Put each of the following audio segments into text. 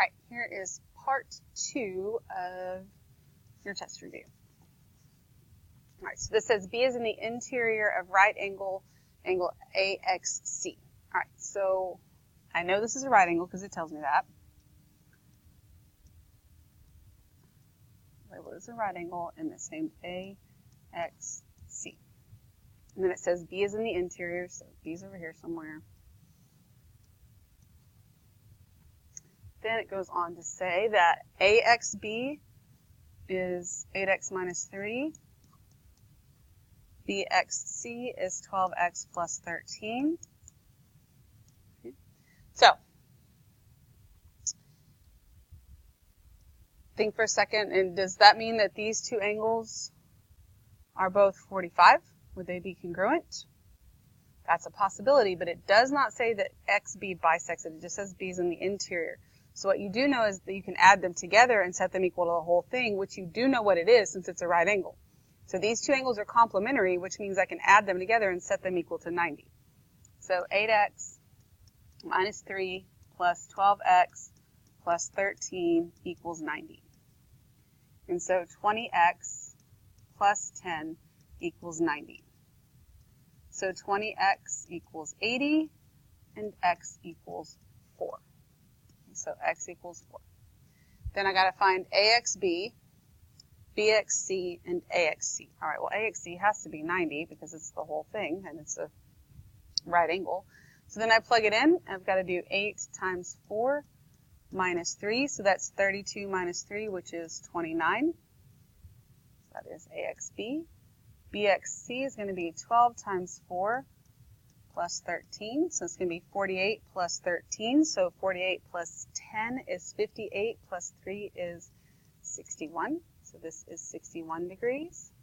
right, here is part 2 of your test review. All right, so this says B is in the interior of right angle AXC. All right, so I know this is a right angle because it tells me that. Label is a right angle and it's named AXC. And then it says B is in the interior, so B's over here somewhere. Then it goes on to say that AXB is 8x minus 3. BXC is 12x plus 13. Okay. So, think for a second, and does that mean that these two angles are both 45? Would they be congruent? That's a possibility, but it does not say that XB bisects it. It just says B is in the interior. So what you do know is that you can add them together and set them equal to the whole thing, which you do know what it is since it's a right angle. So these two angles are complementary, which means I can add them together and set them equal to 90. So 8x minus 3 plus 12x plus 13 equals 90. And so 20x plus 10 equals 90. So 20x equals 80 and x equals 4. So x equals 4. Then I got to find AXB, BXC, and AXC. All right, well, AXC has to be 90 because it's the whole thing, and it's a right angle. So then I plug it in. I've got to do 8 times 4 minus 3. So that's 32 minus 3, which is 29. That is AXB. BXC is going to be 12 times 4 plus 13. So it's going to be 48 plus 13. So 48 plus 10 is 58 plus 3 is 61. So this is 61 degrees.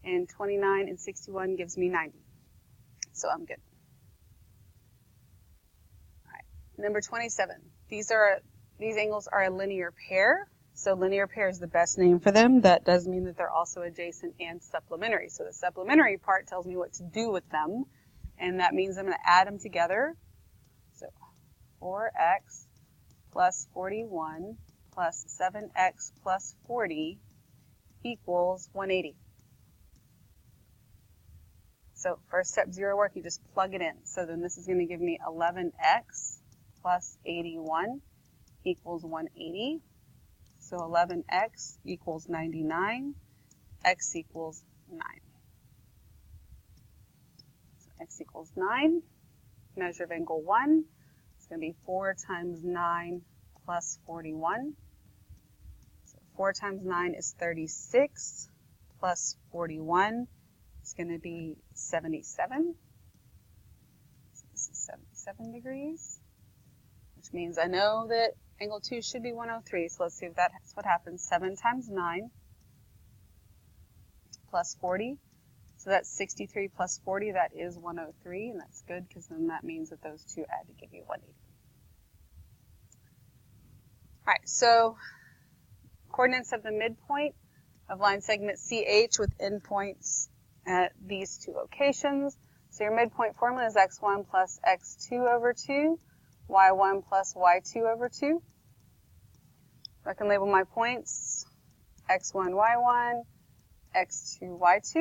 And 29 and 61 gives me 90. So I'm good. All right. Number 27. These angles are a linear pair. So linear pair is the best name for them. That does mean that they're also adjacent and supplementary. So the supplementary part tells me what to do with them. And that means I'm going to add them together. So 4x plus 41 plus 7x plus 40 equals 180. So first step, zero work, you just plug it in. So then this is going to give me 11x plus 81 equals 180. So 11x equals 99, x equals 9. So x equals 9, measure of angle 1, it's going to be 4 times 9 plus 41. So 4 times 9 is 36, plus 41 is going to be 77. So this is 77 degrees, which means I know that angle 2 should be 103, so let's see if that's what happens. 7 times 9 plus 40, so that's 63 plus 40, that is 103, and that's good because then that means that those two add to give you 180. All right, so coordinates of the midpoint of line segment CH with endpoints at these two locations. So your midpoint formula is x1 plus x2 over 2. y1 plus y2 over 2. I can label my points x1, y1, x2, y2,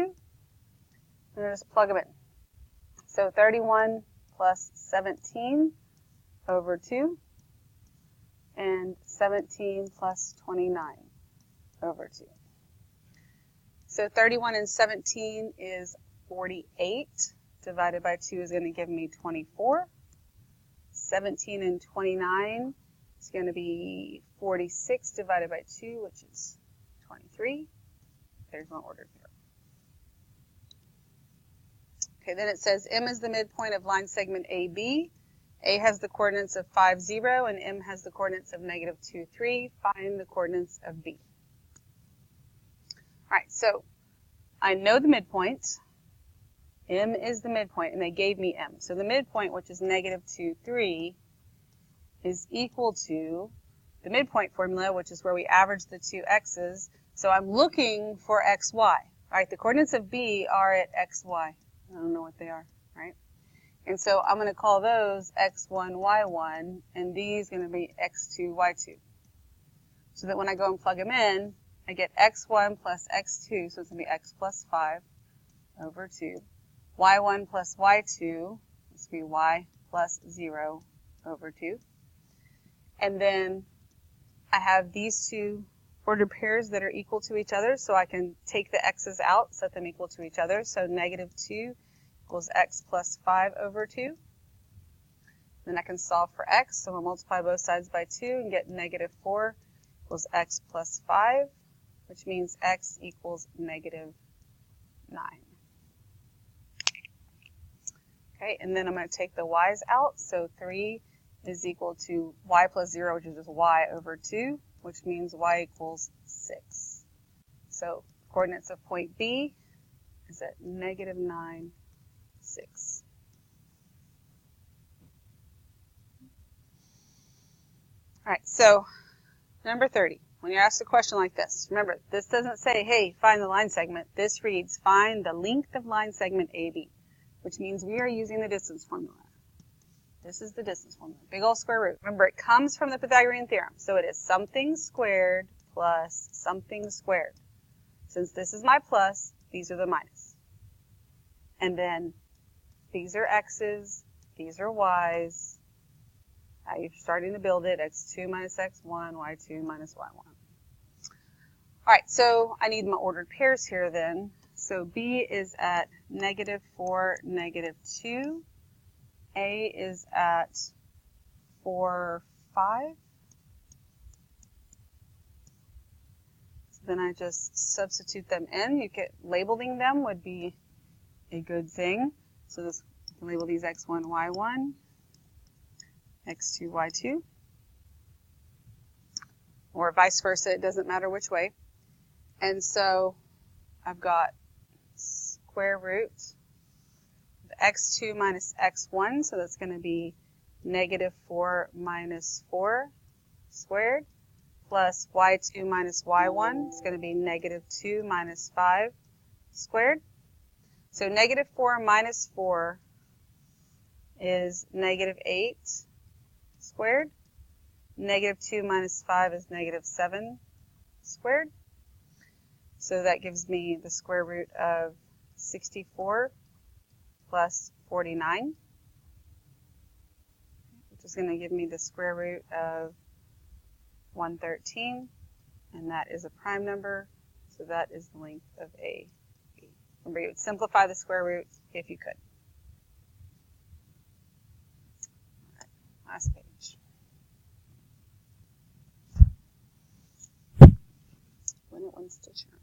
and just plug them in. So 31 plus 17 over 2, and 17 plus 29 over 2. So 31 and 17 is 48, divided by 2 is going to give me 24. 17 and 29 is going to be 46 divided by 2, which is 23. There's no order here. Okay, then it says M is the midpoint of line segment AB. A has the coordinates of 5, 0, and M has the coordinates of negative 2, 3. Find the coordinates of B. All right, so I know the midpoint. M is the midpoint, and they gave me M. So the midpoint, which is negative 2, 3, is equal to the midpoint formula, which is where we average the two x's. So I'm looking for xy. All right, the coordinates of B are at xy. I don't know what they are, right? And so I'm going to call those x1, y1, and these are going to be x2, y2. So that when I go and plug them in, I get x1 plus x2, so it's going to be x plus 5 over 2. y1 plus y2, this will be y plus 0 over 2. And then I have these two ordered pairs that are equal to each other, so I can take the x's out, set them equal to each other. So negative 2 equals x plus 5 over 2. Then I can solve for x, so we'll multiply both sides by 2 and get negative 4 equals x plus 5, which means x equals negative 9. Okay, and then I'm going to take the y's out, so 3 is equal to y plus 0, which is just y over 2, which means y equals 6. So coordinates of point B is at negative 9, 6. All right, so number 30. When you're asked a question like this, remember, this doesn't say, hey, find the line segment. This reads, find the length of line segment AB, which means we are using the distance formula. This is the distance formula, big old square root. Remember, it comes from the Pythagorean theorem, so it is something squared plus something squared. Since this is my plus, these are the minus. And then these are x's, these are y's. Now you're starting to build it, x2 minus x1, y2 minus y1. All right, so I need my ordered pairs here then. So B is at negative 4, negative 2. A is at 4, 5. So then I just substitute them in. You get labeling them would be a good thing. So this, you can label these x1, y1, x2, y2, or vice versa. It doesn't matter which way. And so I've got square root x2 minus x1, so that's going to be negative 4 minus 4 squared, plus y2 minus y1 is going to be negative 2 minus 5 squared. So negative 4 minus 4 is negative 8 squared. Negative 2 minus 5 is negative 7 squared. So that gives me the square root of 64 plus 49, which is going to give me the square root of 113, and that is a prime number, so that is the length of AB. Remember, you would simplify the square root if you could. All right, last page. When it wants to turn.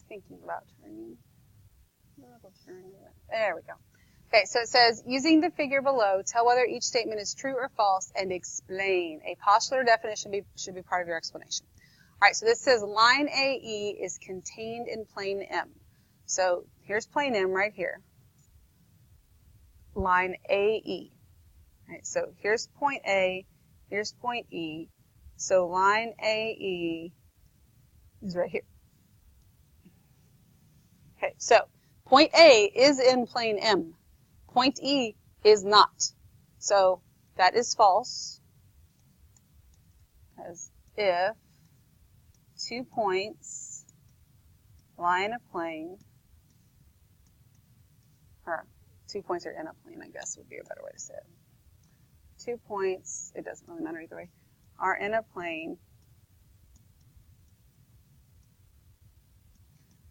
Thinking about turning. There we go. Okay, so it says, using the figure below, tell whether each statement is true or false and explain. A postular definition should be part of your explanation. All right, so this says line AE is contained in plane M. So here's plane M right here. Line AE. All right, so here's point A, here's point E. So line AE is right here. Okay, so point A is in plane M. Point E is not. So that is false. Because if 2 points lie in a plane, or 2 points are in a plane, I guess would be a better way to say it. 2 points, it doesn't really matter either way, are in a plane,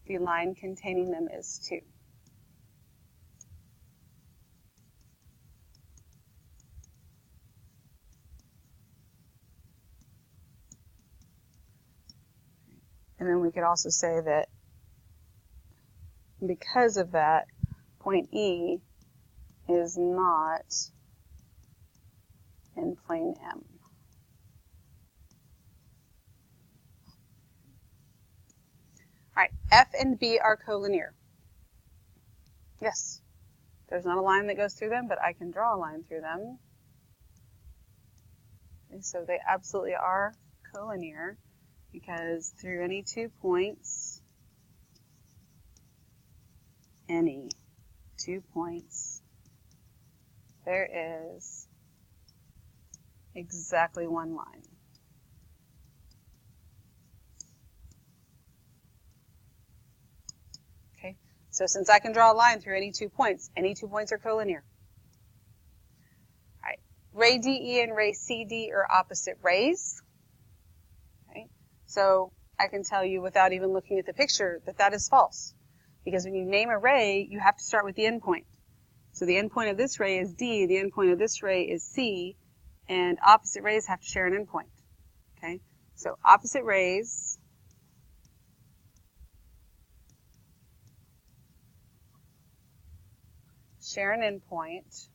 the line containing them is 2. And then we could also say that because of that, point E is not in plane M. All right, F and B are collinear. Yes, there's not a line that goes through them, but I can draw a line through them. And so they absolutely are collinear, because through any 2 points, any 2 points, there is exactly one line. Okay, so since I can draw a line through any 2 points are collinear. All right, ray DE and ray CD are opposite rays. Okay, so I can tell you without even looking at the picture that that is false. Because when you name a ray, you have to start with the endpoint. So the endpoint of this ray is D, the endpoint of this ray is C, and opposite rays have to share an endpoint. Okay, so opposite rays share an endpoint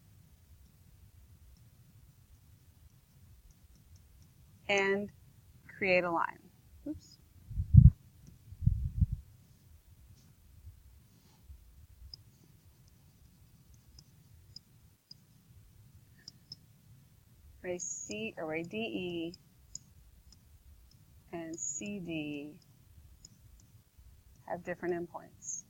and create a line. Oops. Ray C or ray DE and CD have different endpoints.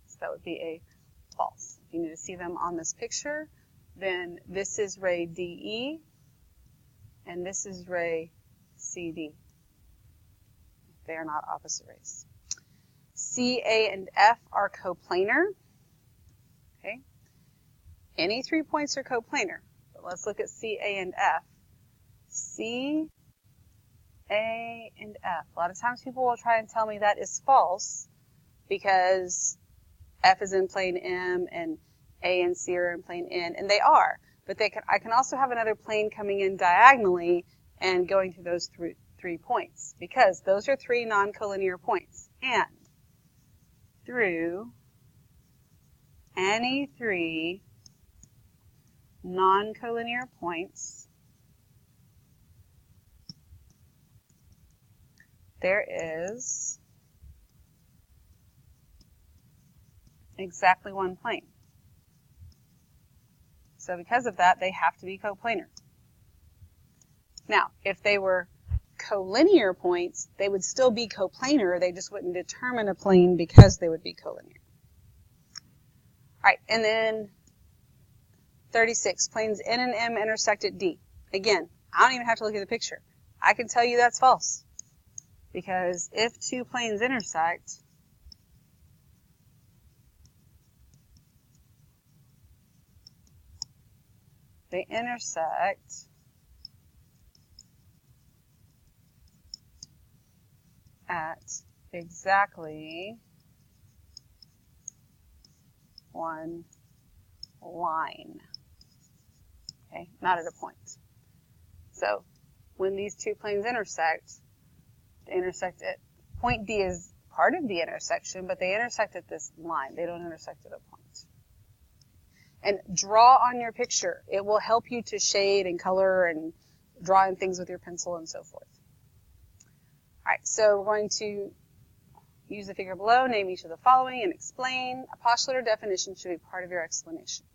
So that would be a false. If you need to see them on this picture, then this is ray DE and this is ray CD. They are not opposite rays. C, A, and F are coplanar. Okay. Any 3 points are coplanar. But let's look at C, A, and F. C, A, and F. A lot of times people will try and tell me that is false because F is in plane M and A and C are in plane N, and they are. But I can also have another plane coming in diagonally and going through those 3 points because those are 3 non-collinear points. And through any 3 non-collinear points, there is exactly one plane. So because of that, they have to be coplanar. Now, if they were collinear points, they would still be coplanar. They just wouldn't determine a plane because they would be collinear. All right, and then 36, planes N and M intersect at D. Again, I don't even have to look at the picture. I can tell you that's false. Because if 2 planes intersect, they intersect at exactly one line. Okay, not at a point. So when these 2 planes intersect, they intersect at point D is part of the intersection, but they intersect at this line. They don't intersect at a point. And draw on your picture. It will help you to shade and color and draw in things with your pencil and so forth. All right, so we're going to use the figure below, name each of the following, and explain. A postulate or definition should be part of your explanation.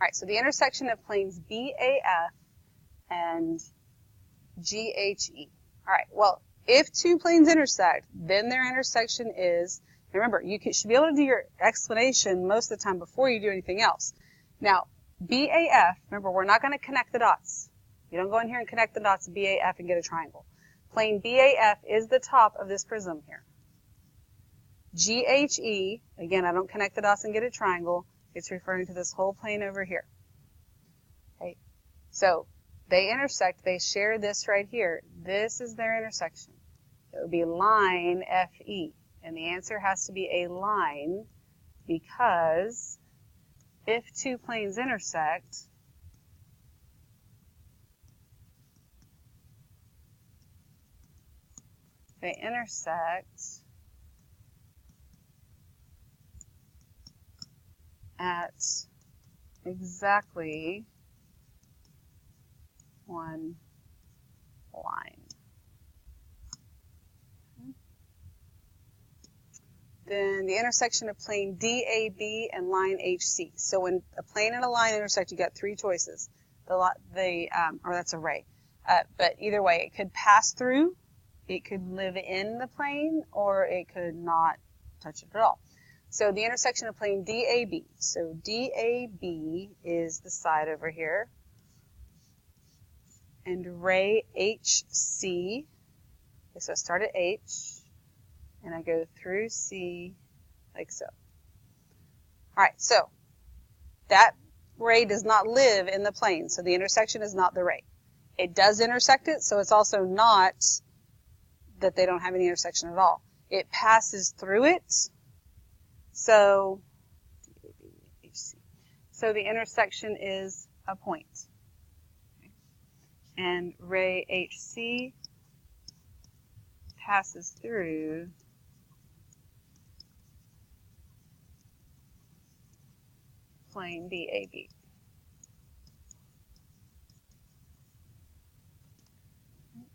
All right, so the intersection of planes BAF and GHE. All right, well, if 2 planes intersect, then their intersection is, remember, you should be able to do your explanation most of the time before you do anything else. Now, BAF, remember, we're not going to connect the dots. You don't go in here and connect the dots of BAF and get a triangle. Plane BAF is the top of this prism here. GHE, again, I don't connect the dots and get a triangle. It's referring to this whole plane over here. Okay, so they intersect. They share this right here. This is their intersection. It would be line FE. And the answer has to be a line because if 2 planes intersect, they intersect at exactly one line. Then the intersection of plane DAB and line HC. So when a plane and a line intersect, you got 3 choices. Or that's a ray. But either way, it could pass through, it could live in the plane, or it could not touch it at all. So the intersection of plane DAB. So DAB is the side over here. And ray HC. Okay, so I start at H, and I go through C like so. All right, so that ray does not live in the plane, so the intersection is not the ray. It does intersect it, so it's also not that they don't have any intersection at all. It passes through it, so the intersection is a point. Okay. And ray HC passes through plane DAB.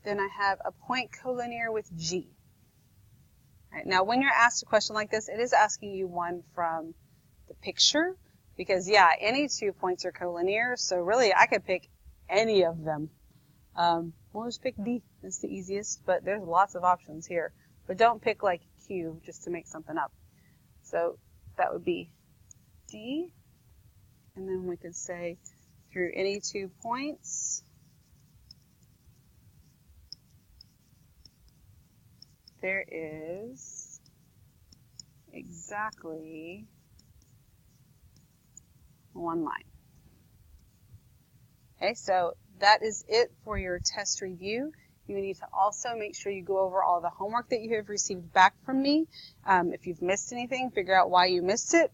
Then I have a point collinear with G. All right, now, when you're asked a question like this, it is asking you one from the picture because, yeah, any 2 points are collinear, so really I could pick any of them. We'll just pick D. It's the easiest, but there's lots of options here. But don't pick like Q just to make something up. So that would be D, and then we could say through any 2 points, there is exactly one line. Okay, so that is it for your test review. You need to also make sure you go over all the homework that you have received back from me. If you've missed anything, figure out why you missed it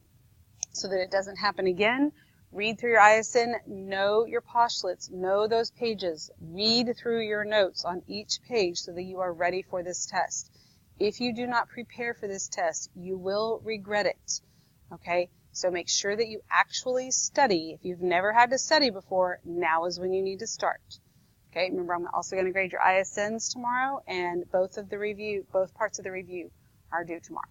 so that it doesn't happen again. Read through your ISN, know your postulates, know those pages. Read through your notes on each page so that you are ready for this test. If you do not prepare for this test, you will regret it, okay? So make sure that you actually study. If you've never had to study before, now is when you need to start. Okay, remember I'm also going to grade your ISNs tomorrow, and both parts of the review are due tomorrow.